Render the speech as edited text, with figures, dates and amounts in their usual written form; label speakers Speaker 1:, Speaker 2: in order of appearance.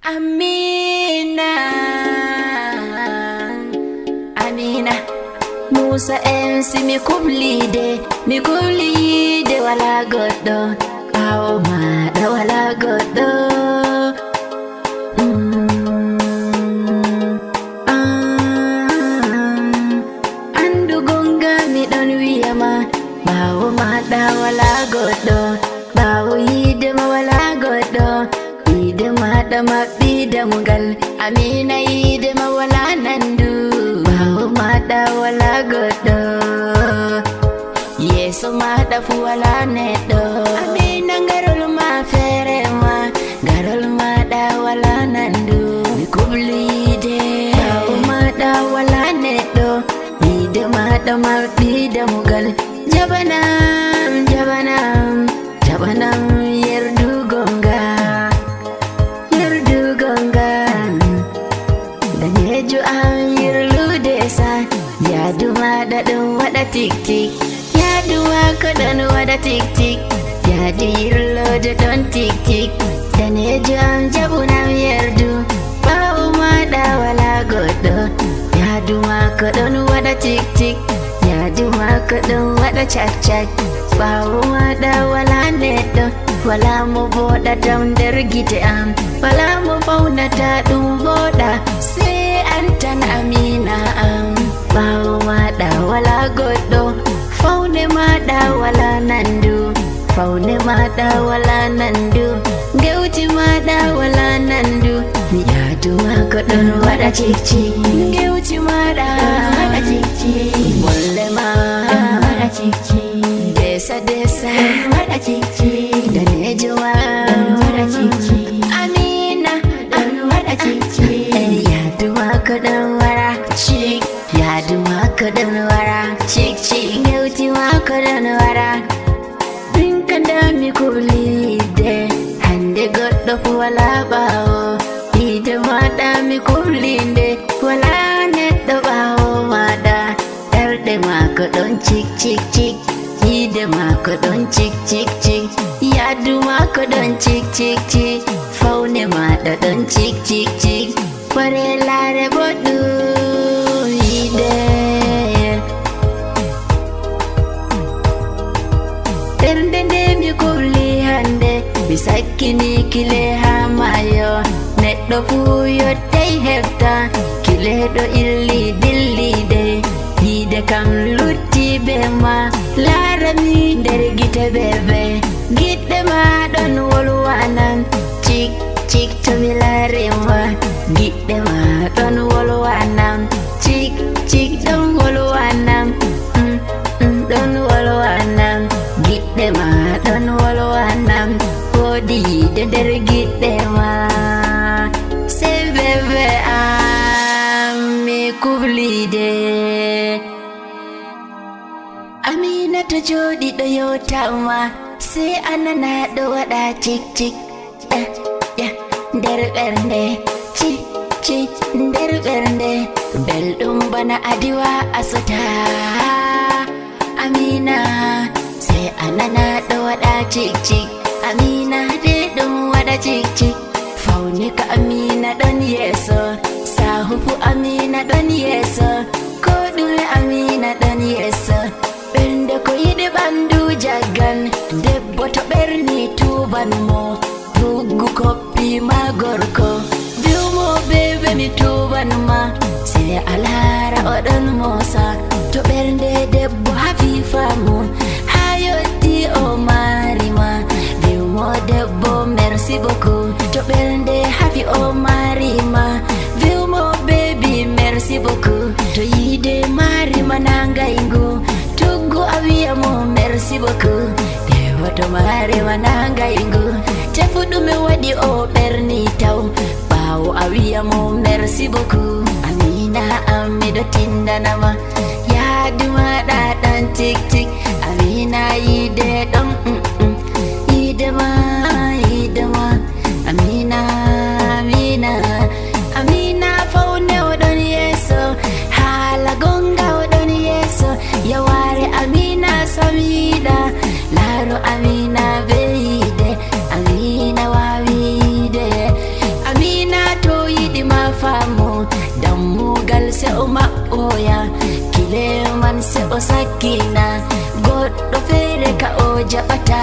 Speaker 1: Amina, Amina, Musa MC mi kublide wala goddo, awo maɗa wala goddo. Andu gonga mi ɗon wiyama, ɓawo maɗa wala goddo, ɓawo yidema wala goddo. Maɗa maɓɓi damgal, Amina yidema wala nandu, ɓawo maɗa wala goɗɗo, yeso maɗa fu wala neɗɗo. Amina garol ma feere ma, garol maɗa wala nandu, mi kubli yide, ɓawo maɗa wala neɗɗo, yide maɗa maɓɓi damgal. Jabanam, jabanam, jabanam yerdu gonga, danejo am yirlude sa, yadu maɗa ɗon waɗa tik tik, yadu wako ɗon waɗa tik tik, yadu yirlode ɗon tik tik. Danejo am jabunam yerdu, ɓawo maɗa wala goɗɗo, yadu mako ɗon waɗa tik tik, yadu mako ɗon waɗa cak cak. Ɓawo maɗa wala neɗɗo, wala mo voɗata nder gite am, wala mo faunata ɗum voɗa, sai an tan Amina am. Ɓawo maɗa wala goɗɗo, faune maɗa wala nandu, faune maɗa wala nandu, gewti maɗa wala nandu. Yadu mako ɗon waɗa cikci, gewti maɗa waɗa cikci, bolle ma waɗa cikci, desa desa waɗa cikci, danejo ma waɗa cikci. Amina ɗon waɗa cikci, yadu mako ɗon waɗa cik, yadu mako ɗon waɗa cik cik, gewti mako ɗon waɗa. Min kanda mi kublide, hande goɗɗo fu wala ɓawo, yide maɗa mi kublinde, wala neɗɗo ɓawo maɗa. Ɓerɗe mako ɗon cik cik cik, yide mako ɗon cik cik cik, yadu mako ɗon cik cik cik, faune maɗa ɗon cik cik cik. Ware lare boɗɗum yide, ɓernde nde mi kubli hande, mi sakkini kile ha mayo, neɗɗo fu yottai hefta, kile ɗo illi dillide, yide kam lutti be ma. Larami nder gite bebe, giɗɗe ma ɗon wolwanam cik cik, to mi larima giɗɗe ma ɗon wolwanam cik cik, ɗon wolwanam ɗon wolwanam, giɗɗe ma ɗon wolwanam, woodi yide nder giɗɗe ma. Sei bebe am mi kublide. Amina to joɗi ɗo yewtama, sai anana ɗo waɗa cik cik, nder ɓernde cik cik, nder ɓernde belɗum bana adiwa asota. Amina sai anana ɗo waɗa cik cik, Amina de ɗum waɗa cik cik. Faune ka Amina ɗon yeso, sahufu Amina ɗon yeso, ko ɗume Amina ɗon yeso. Ɓernde ko yiɗi ɓandu jaggan, debbo to ɓerni tuban mo, tuggu koppi ma gorko, viwmo bebe mi tuban ma, sai alara oɗon mosa. To ɓernde debbo hafifa mo, ha yotti o mari ma, viwmo debbo merci beaucoup. To ɓernde hafi o mari ma, viwmo bebi merci beaucoup. To yide mari ma nangayngu, tuggu a wiya mo merci beaucoup. Dewa to mari ma nangayngu, tefu ɗume waɗi o ɓerni taw, ɓawo a wiya mo merci beaucoup. Amina am miɗo tindanama, yadu maɗa ɗon tik tik, Amina yide ɗon yide ma yide ma. Amina Amina Amina faune oɗon yeso, hala gonga oɗon yeso, yaware Amina samyiɗa, laro Amina be yide, Amina wawi yide. Amina faamu dammugal se o maɓɓoya kileman se o sakkina goɗɗo feere ka o jaɓata